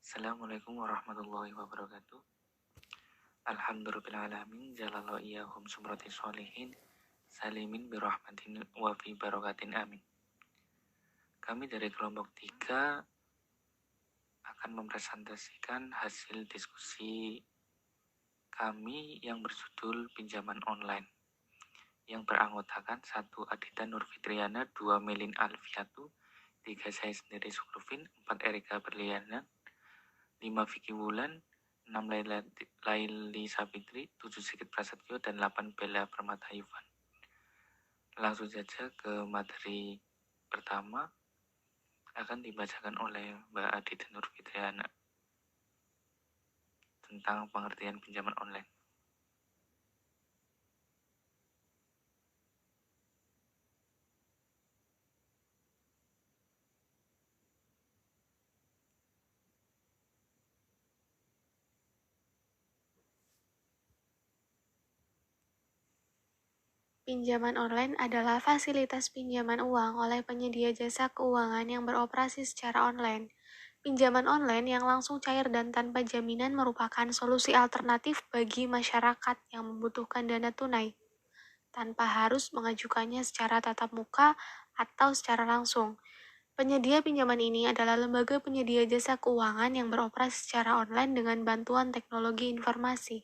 Assalamualaikum warahmatullahi wabarakatuh. Alhamdulillahirrahmanirrahim. Jalallahu iyahum sumrati sholihin. Salimin birahmatin wa fi barakatin amin. Kami dari kelompok 3 akan mempresentasikan hasil diskusi kami yang berjudul pinjaman online, yang beranggotakan 1 Adita Nurfitriana, 2 Melin Alfiatu, 3 saya sendiri Sukrufin, 4 Erika Berliana, 5 Vicky Wulan, 6 Laili Sapitri, 7 Sigit Prasetyo, dan 8 Bella Permata Ivan. Langsung saja ke materi pertama, akan dibacakan oleh Mbak Adita Nurfitriana tentang pengertian pinjaman online. Pinjaman online adalah fasilitas pinjaman uang oleh penyedia jasa keuangan yang beroperasi secara online. Pinjaman online yang langsung cair dan tanpa jaminan merupakan solusi alternatif bagi masyarakat yang membutuhkan dana tunai, tanpa harus mengajukannya secara tatap muka atau secara langsung. Penyedia pinjaman ini adalah lembaga penyedia jasa keuangan yang beroperasi secara online dengan bantuan teknologi informasi.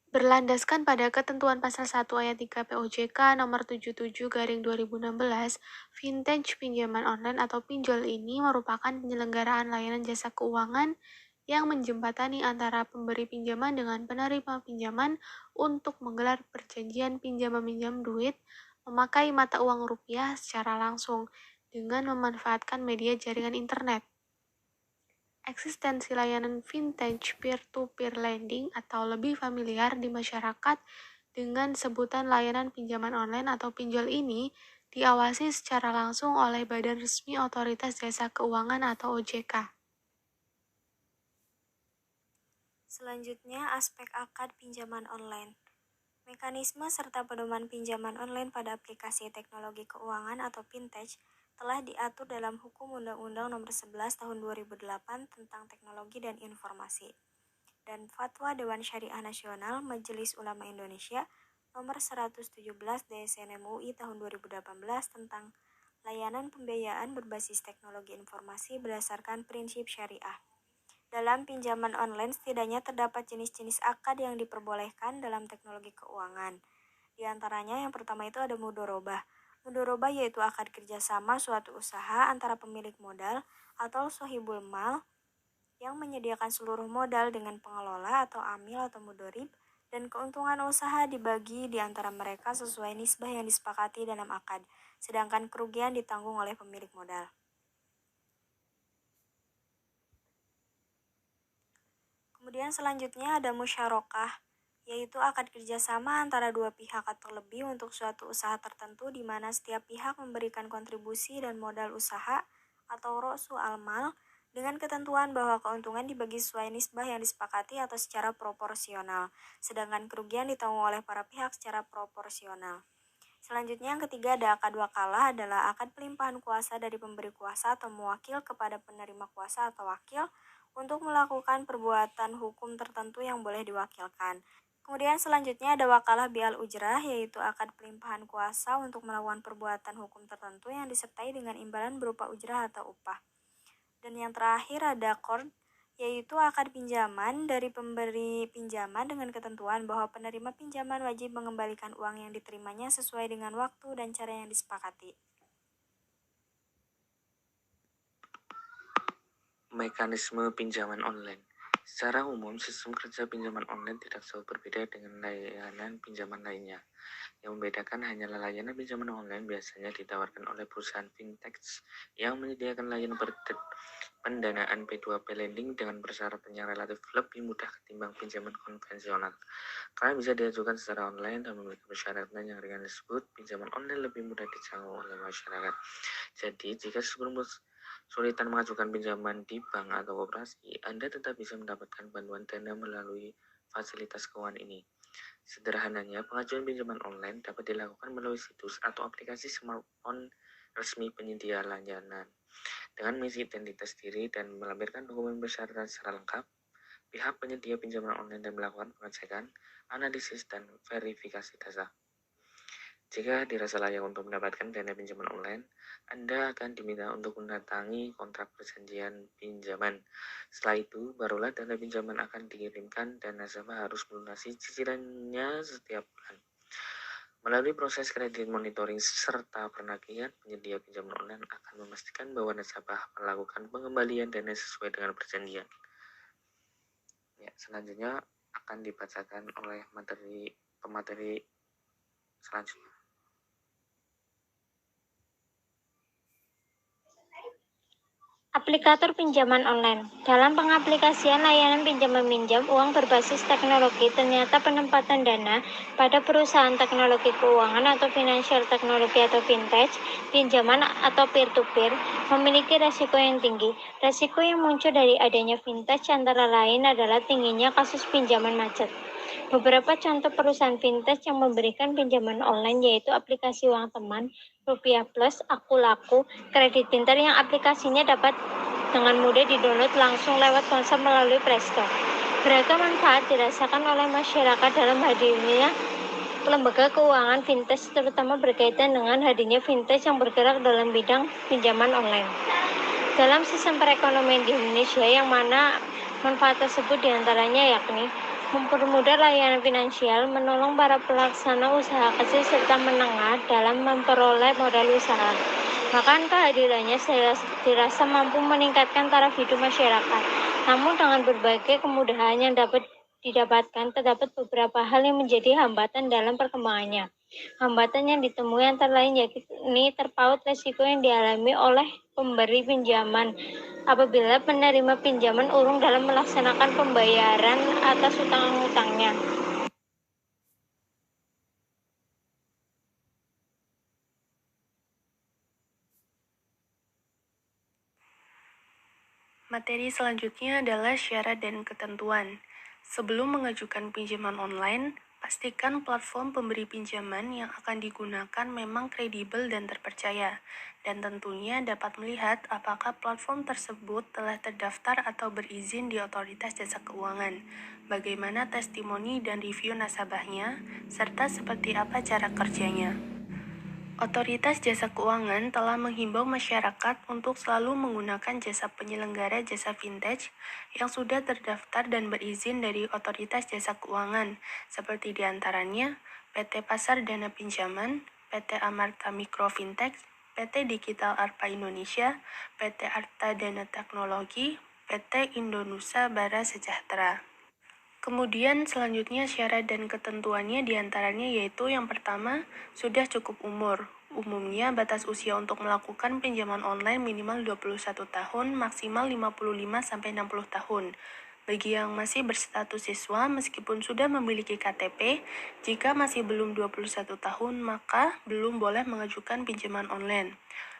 Berlandaskan pada ketentuan pasal 1 ayat 3 POJK nomor 77/2016, vintage pinjaman online atau pinjol ini merupakan penyelenggaraan layanan jasa keuangan yang menjembatani antara pemberi pinjaman dengan penerima pinjaman untuk menggelar perjanjian pinjam-meminjam duit memakai mata uang rupiah secara langsung dengan memanfaatkan media jaringan internet. Eksistensi layanan vintage peer-to-peer lending atau lebih familiar di masyarakat dengan sebutan layanan pinjaman online atau pinjol ini diawasi secara langsung oleh Badan Resmi Otoritas Jasa Keuangan atau OJK. Selanjutnya, aspek akad pinjaman online. Mekanisme serta pedoman pinjaman online pada aplikasi teknologi keuangan atau fintech telah diatur dalam Hukum Undang-Undang Nomor 11 Tahun 2008 tentang Teknologi dan Informasi dan Fatwa Dewan Syariah Nasional Majelis Ulama Indonesia Nomor 117 DSN MUI Tahun 2018 tentang layanan pembiayaan berbasis teknologi informasi berdasarkan prinsip syariah. Dalam pinjaman online setidaknya terdapat jenis-jenis akad yang diperbolehkan dalam teknologi keuangan. Di antaranya yang pertama itu ada mudorobah. Mudorobah yaitu akad kerjasama suatu usaha antara pemilik modal atau sohibul mal yang menyediakan seluruh modal dengan pengelola atau amil atau mudorib, dan keuntungan usaha dibagi di antara mereka sesuai nisbah yang disepakati dalam akad, sedangkan kerugian ditanggung oleh pemilik modal. Kemudian selanjutnya ada musyarakah, yaitu akad kerjasama antara dua pihak atau lebih untuk suatu usaha tertentu di mana setiap pihak memberikan kontribusi dan modal usaha atau ro'su al-mal dengan ketentuan bahwa keuntungan dibagi sesuai nisbah yang disepakati atau secara proporsional, sedangkan kerugian ditanggung oleh para pihak secara proporsional. Selanjutnya yang ketiga ada akad wakalah, adalah akad pelimpahan kuasa dari pemberi kuasa atau muwakil kepada penerima kuasa atau wakil untuk melakukan perbuatan hukum tertentu yang boleh diwakilkan. Kemudian selanjutnya ada wakalah bi'al ujrah, yaitu akad pelimpahan kuasa untuk melakukan perbuatan hukum tertentu yang disertai dengan imbalan berupa ujrah atau upah. Dan yang terakhir ada qard, yaitu akad pinjaman dari pemberi pinjaman dengan ketentuan bahwa penerima pinjaman wajib mengembalikan uang yang diterimanya sesuai dengan waktu dan cara yang disepakati. Mekanisme pinjaman online. Secara umum, sistem kerja pinjaman online tidak jauh berbeda dengan layanan pinjaman lainnya. Yang membedakan hanyalah layanan pinjaman online biasanya ditawarkan oleh perusahaan fintech yang menyediakan layanan pendanaan P2P lending dengan persyaratan yang relatif lebih mudah ketimbang pinjaman konvensional. Karena bisa diajukan secara online dan memiliki persyaratan yang ringan disebut, pinjaman online lebih mudah dijangkau oleh masyarakat. Jadi, jika sebelum kesulitan mengajukan pinjaman di bank atau koperasi, Anda tetap bisa mendapatkan bantuan dana melalui fasilitas keuangan ini. Sederhananya, pengajuan pinjaman online dapat dilakukan melalui situs atau aplikasi smartphone resmi penyedia layanan. Dengan mengisi identitas diri dan melampirkan dokumen persyaratan secara lengkap, pihak penyedia pinjaman online dan melakukan pengecekan, analisis, dan verifikasi data. Jika dirasa layak untuk mendapatkan dana pinjaman online, Anda akan diminta untuk mendatangi kontrak perjanjian pinjaman. Setelah itu, barulah dana pinjaman akan dikirimkan dan nasabah harus melunasi cicilannya setiap bulan. Melalui proses kredit monitoring serta penagihan, penyedia pinjaman online akan memastikan bahwa nasabah melakukan pengembalian dana sesuai dengan perjanjian. Ya, selanjutnya akan dibacakan oleh pemateri selanjutnya. Aplikator pinjaman online. Dalam pengaplikasian layanan pinjam meminjam uang berbasis teknologi, ternyata penempatan dana pada perusahaan teknologi keuangan atau financial teknologi atau fintech, pinjaman atau peer-to-peer, memiliki resiko yang tinggi. Resiko yang muncul dari adanya fintech antara lain adalah tingginya kasus pinjaman macet. Beberapa contoh perusahaan fintech yang memberikan pinjaman online yaitu aplikasi Uang Teman, Rupiah Plus, Aku Laku, Kredit Pintar yang aplikasinya dapat dengan mudah didownload langsung lewat ponsel melalui Play Store. Beragam manfaat dirasakan oleh masyarakat dalam hadirnya lembaga keuangan fintech, terutama berkaitan dengan hadirnya fintech yang bergerak dalam bidang pinjaman online. Dalam sistem perekonomian di Indonesia, yang mana manfaat tersebut diantaranya yakni mempermudah layanan finansial, menolong para pelaksana usaha kecil serta menengah dalam memperoleh modal usaha. Bahkan kehadirannya dirasa mampu meningkatkan taraf hidup masyarakat. Namun dengan berbagai kemudahan yang dapat didapatkan, terdapat beberapa hal yang menjadi hambatan dalam perkembangannya. Hambatan yang ditemui antara lain yakni terpaut resiko yang dialami oleh pemberi pinjaman apabila penerima pinjaman urung dalam melaksanakan pembayaran atas utang-utangnya. Materi selanjutnya adalah syarat dan ketentuan. Sebelum mengajukan pinjaman online, pastikan platform pemberi pinjaman yang akan digunakan memang kredibel dan terpercaya, dan tentunya dapat melihat apakah platform tersebut telah terdaftar atau berizin di Otoritas Jasa Keuangan, bagaimana testimoni dan review nasabahnya, serta seperti apa cara kerjanya. Otoritas Jasa Keuangan telah menghimbau masyarakat untuk selalu menggunakan jasa penyelenggara jasa fintech yang sudah terdaftar dan berizin dari Otoritas Jasa Keuangan, seperti diantaranya PT Pasar Dana Pinjaman, PT Amarta Mikro Fintech, PT Digital Arpa Indonesia, PT Arta Dana Teknologi, PT Indonusa Bara Sejahtera. Kemudian selanjutnya syarat dan ketentuannya diantaranya yaitu yang pertama, sudah cukup umur. Umumnya batas usia untuk melakukan pinjaman online minimal 21 tahun, maksimal 55-60 tahun. Bagi yang masih berstatus siswa meskipun sudah memiliki KTP, jika masih belum 21 tahun maka belum boleh mengajukan pinjaman online.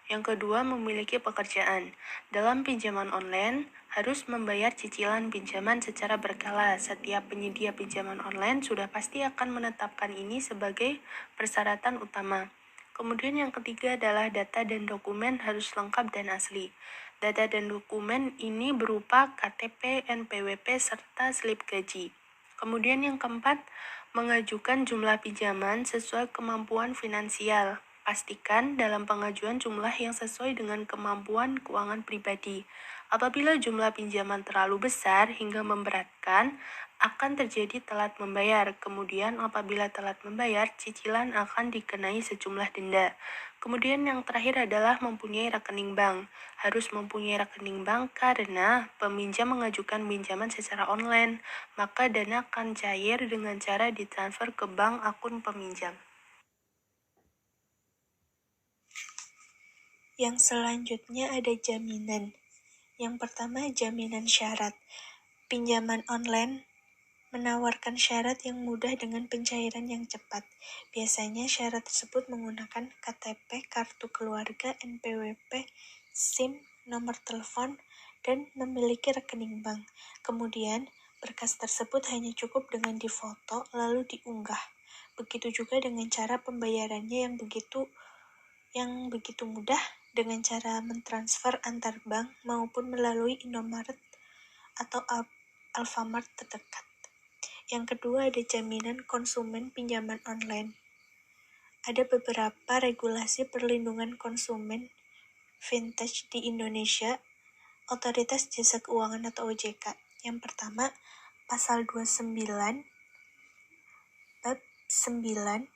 Yang kedua, memiliki pekerjaan. Dalam pinjaman online, harus membayar cicilan pinjaman secara berkala. Setiap penyedia pinjaman online sudah pasti akan menetapkan ini sebagai persyaratan utama. Kemudian yang ketiga adalah data dan dokumen harus lengkap dan asli. Data dan dokumen ini berupa KTP, NPWP, serta slip gaji. Kemudian yang keempat, mengajukan jumlah pinjaman sesuai kemampuan finansial. Pastikan dalam pengajuan jumlah yang sesuai dengan kemampuan keuangan pribadi. Apabila jumlah pinjaman terlalu besar hingga memberatkan, akan terjadi telat membayar. Kemudian apabila telat membayar, cicilan akan dikenai sejumlah denda. Kemudian yang terakhir adalah mempunyai rekening bank. Harus mempunyai rekening bank karena peminjam mengajukan pinjaman secara online, maka dana akan cair dengan cara ditransfer ke bank akun peminjam. Yang selanjutnya ada jaminan. Yang pertama, jaminan syarat. Pinjaman online menawarkan syarat yang mudah dengan pencairan yang cepat. Biasanya syarat tersebut menggunakan KTP, kartu keluarga, NPWP, SIM, nomor telepon, dan memiliki rekening bank. Kemudian, berkas tersebut hanya cukup dengan difoto lalu diunggah. Begitu juga dengan cara pembayarannya yang begitu mudah dengan cara mentransfer antar bank maupun melalui Indomaret atau Alfamart terdekat. Yang kedua ada jaminan konsumen pinjaman online. Ada beberapa regulasi perlindungan konsumen vintage di Indonesia, Otoritas Jasa Keuangan atau OJK. Yang pertama, Pasal 29, Bab 9,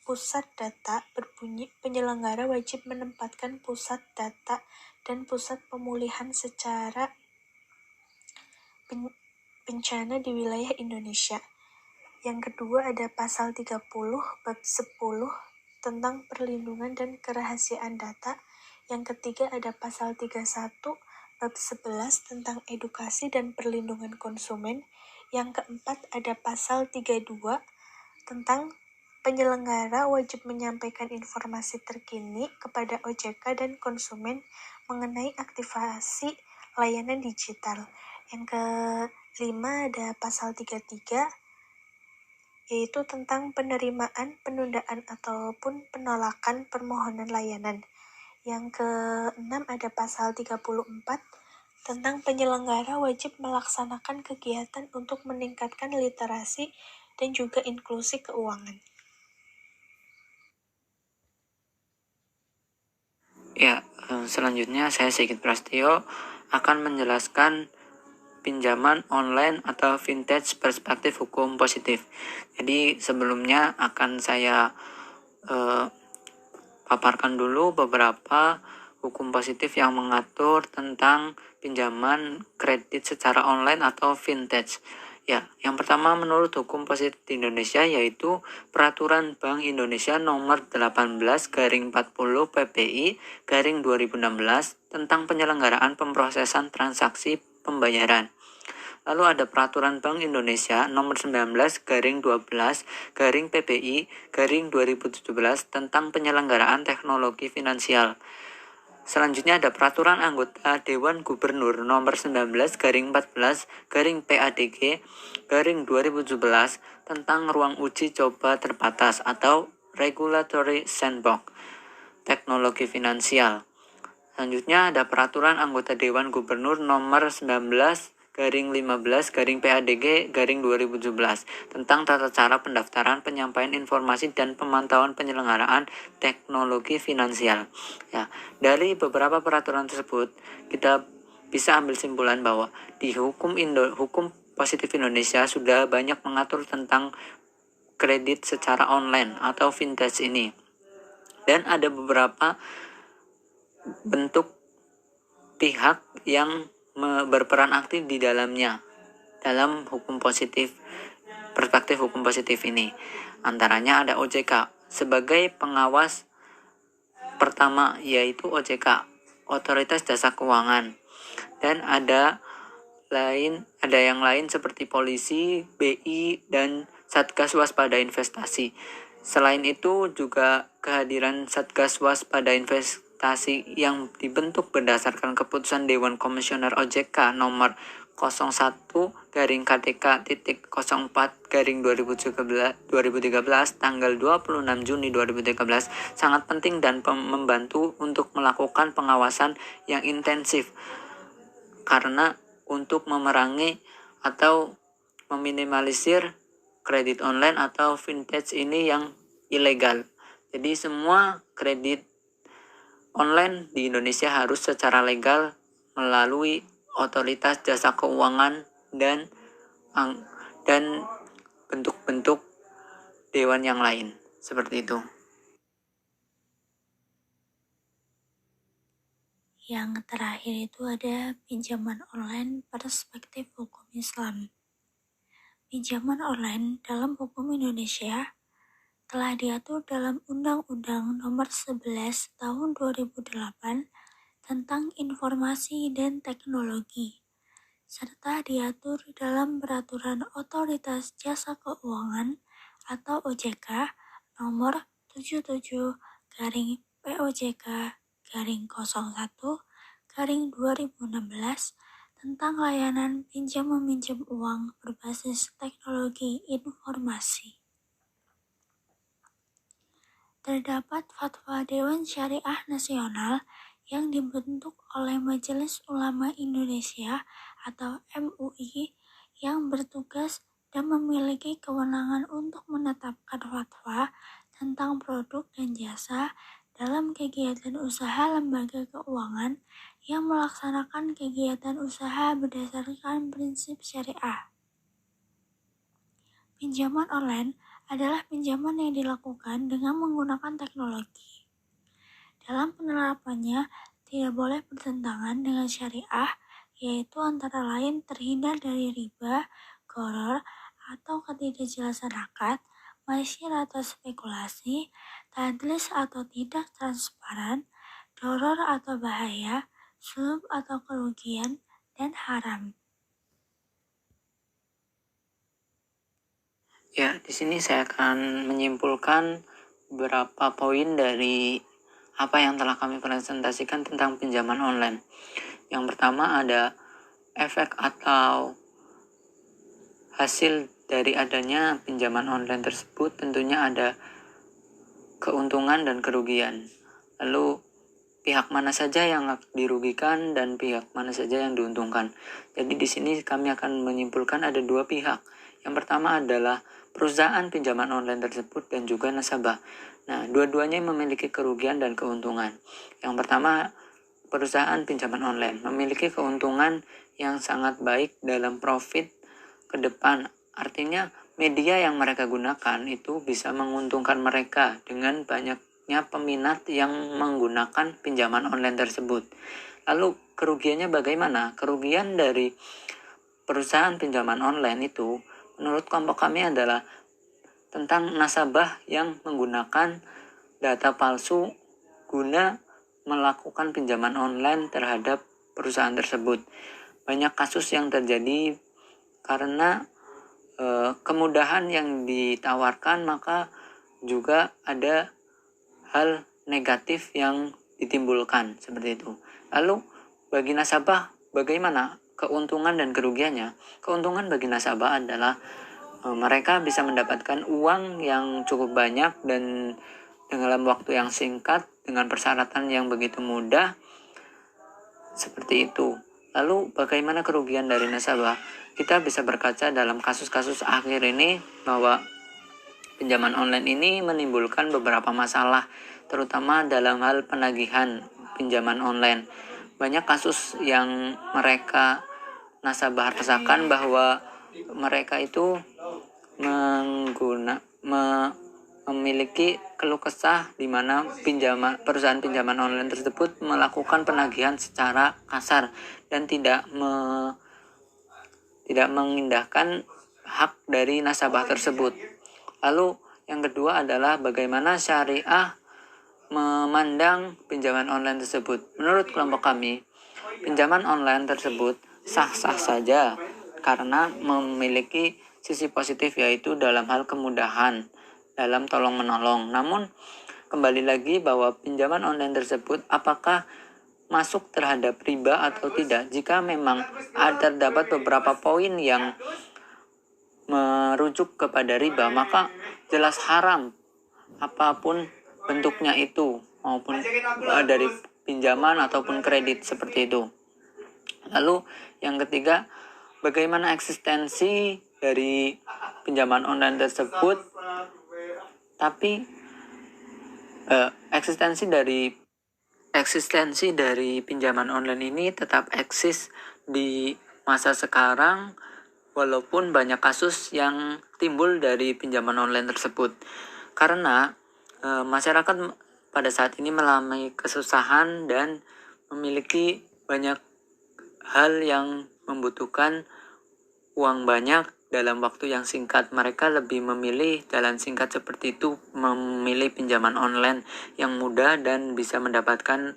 Pusat Data berbunyi penyelenggara wajib menempatkan pusat data dan pusat pemulihan secara bencana di wilayah Indonesia. Yang kedua ada Pasal 30, Bab 10, tentang perlindungan dan kerahasiaan data. Yang ketiga ada Pasal 31, Bab 11 tentang edukasi dan perlindungan konsumen. Yang keempat ada Pasal 32 tentang penyelenggara wajib menyampaikan informasi terkini kepada OJK dan konsumen mengenai aktivasi layanan digital. Yang kelima ada Pasal 33 yaitu tentang penerimaan, penundaan ataupun penolakan permohonan layanan. Yang keenam ada Pasal 34 tentang penyelenggara wajib melaksanakan kegiatan untuk meningkatkan literasi dan juga inklusi keuangan. Ya, selanjutnya saya Sigit Prastio akan menjelaskan pinjaman online atau vintage perspektif hukum positif. Jadi sebelumnya akan saya paparkan dulu beberapa hukum positif yang mengatur tentang pinjaman kredit secara online atau vintage. Ya, yang pertama menurut hukum positif di Indonesia yaitu Peraturan Bank Indonesia nomor 18/40 PPI 2016 tentang penyelenggaraan pemrosesan transaksi pembayaran. Lalu ada Peraturan Bank Indonesia nomor 19/12 PPI 2017 tentang penyelenggaraan teknologi finansial. Selanjutnya ada Peraturan Anggota Dewan Gubernur nomor 19/14 PADG 2017 tentang ruang uji coba terbatas atau Regulatory Sandbox teknologi finansial. Selanjutnya ada Peraturan Anggota Dewan Gubernur nomor 19/15 PADG 2017 tentang tata cara pendaftaran, penyampaian informasi dan pemantauan penyelenggaraan teknologi finansial. Ya, dari beberapa peraturan tersebut kita bisa ambil simpulan bahwa di hukum positif Indonesia sudah banyak mengatur tentang kredit secara online atau vintage ini. Dan ada beberapa bentuk pihak yang berperan aktif di dalamnya dalam hukum positif, perspektif hukum positif ini. Antaranya ada OJK sebagai pengawas pertama, yaitu OJK, Otoritas Jasa Keuangan. Dan ada yang lain seperti polisi, BI, dan Satgas Waspada Investasi. Selain itu juga kehadiran Satgas Waspada Investasi yang dibentuk berdasarkan keputusan Dewan Komisioner OJK nomor 01-KTK.04/2013 tanggal 26 Juni 2013 sangat penting dan membantu untuk melakukan pengawasan yang intensif karena untuk memerangi atau meminimalisir kredit online atau vintage ini yang ilegal. Jadi semua kredit online di Indonesia harus secara legal melalui Otoritas Jasa Keuangan dan bentuk-bentuk dewan yang lain seperti itu. Yang terakhir itu ada pinjaman online perspektif hukum Islam. Pinjaman online dalam hukum Indonesia telah diatur dalam Undang-Undang Nomor 11 Tahun 2008 tentang Informasi dan Teknologi, serta diatur dalam Peraturan Otoritas Jasa Keuangan atau OJK Nomor 77/POJK/01/2016 tentang layanan pinjam-meminjam uang berbasis teknologi informasi. Terdapat Fatwa Dewan Syariah Nasional yang dibentuk oleh Majelis Ulama Indonesia atau MUI yang bertugas dan memiliki kewenangan untuk menetapkan fatwa tentang produk dan jasa dalam kegiatan usaha lembaga keuangan yang melaksanakan kegiatan usaha berdasarkan prinsip syariah. Pinjaman online adalah pinjaman yang dilakukan dengan menggunakan teknologi. Dalam penerapannya, tidak boleh bertentangan dengan syariah, yaitu antara lain terhindar dari riba, gharar, atau ketidakjelasan akad, maisir atau spekulasi, tadlis atau tidak transparan, doror atau bahaya, sulub atau kerugian, dan haram. Ya, di sini saya akan menyimpulkan beberapa poin dari apa yang telah kami presentasikan tentang pinjaman online. Yang pertama ada efek atau hasil dari adanya pinjaman online tersebut, tentunya ada keuntungan dan kerugian. Lalu pihak mana saja yang dirugikan dan pihak mana saja yang diuntungkan. Jadi di sini kami akan menyimpulkan ada dua pihak. Yang pertama adalah perusahaan pinjaman online tersebut dan juga nasabah. Nah, dua-duanya memiliki kerugian dan keuntungan. Yang pertama, perusahaan pinjaman online memiliki keuntungan yang sangat baik dalam profit ke depan. Artinya, media yang mereka gunakan itu bisa menguntungkan mereka dengan banyaknya peminat yang menggunakan pinjaman online tersebut. Lalu, kerugiannya bagaimana? Kerugian dari perusahaan pinjaman online itu menurut kelompok kami adalah tentang nasabah yang menggunakan data palsu guna melakukan pinjaman online terhadap perusahaan tersebut. Banyak kasus yang terjadi karena kemudahan yang ditawarkan, maka juga ada hal negatif yang ditimbulkan seperti itu. Lalu bagi nasabah bagaimana keuntungan dan kerugiannya? Keuntungan bagi nasabah adalah mereka bisa mendapatkan uang yang cukup banyak dan dalam waktu yang singkat dengan persyaratan yang begitu mudah seperti itu. Lalu bagaimana kerugian dari nasabah? Kita bisa berkaca dalam kasus-kasus akhir ini bahwa pinjaman online ini menimbulkan beberapa masalah, terutama dalam hal penagihan pinjaman online. Banyak kasus yang nasabah rasakan bahwa mereka itu memiliki keluh kesah di mana perusahaan pinjaman online tersebut melakukan penagihan secara kasar dan tidak mengindahkan hak dari nasabah tersebut. Lalu yang kedua adalah bagaimana syariah memandang pinjaman online tersebut. Menurut kelompok kami, pinjaman online tersebut sah-sah saja karena memiliki sisi positif, yaitu dalam hal kemudahan dalam tolong-menolong. Namun kembali lagi bahwa pinjaman online tersebut apakah masuk terhadap riba atau tidak? Jika memang terdapat beberapa poin yang merujuk kepada riba, maka jelas haram apapun bentuknya itu, maupun dari pinjaman ataupun kredit seperti itu. Lalu yang ketiga, bagaimana eksistensi dari pinjaman online tersebut, tapi eksistensi dari pinjaman online ini tetap eksis di masa sekarang, walaupun banyak kasus yang timbul dari pinjaman online tersebut. Karena masyarakat pada saat ini mengalami kesusahan dan memiliki banyak hal yang membutuhkan uang banyak dalam waktu yang singkat. Mereka lebih memilih jalan singkat seperti itu, memilih pinjaman online yang mudah dan bisa mendapatkan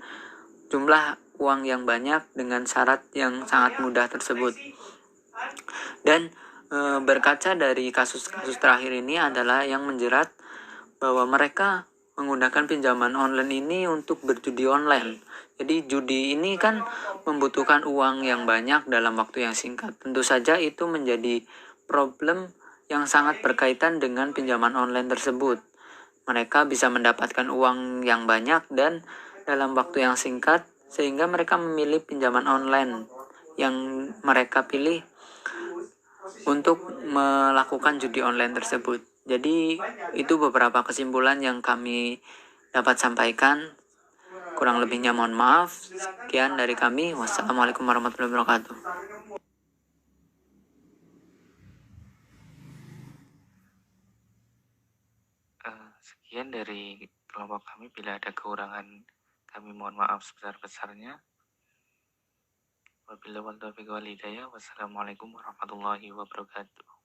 jumlah uang yang banyak dengan syarat yang sangat mudah tersebut. Dan berkaca dari kasus-kasus terakhir ini adalah yang menjerat bahwa mereka menggunakan pinjaman online ini untuk berjudi online. Jadi judi ini kan membutuhkan uang yang banyak dalam waktu yang singkat. Tentu saja itu menjadi problem yang sangat berkaitan dengan pinjaman online tersebut. Mereka bisa mendapatkan uang yang banyak dan dalam waktu yang singkat sehingga mereka memilih pinjaman online yang mereka pilih untuk melakukan judi online tersebut. Jadi itu beberapa kesimpulan yang kami dapat sampaikan. Kurang lebihnya mohon maaf. Sekian dari kami. Wassalamualaikum warahmatullahi wabarakatuh. Sekian dari kelompok kami. Bila ada kekurangan, kami mohon maaf sebesar-besarnya. Wabillahi taufiq wal hidayah. Wassalamualaikum warahmatullahi wabarakatuh.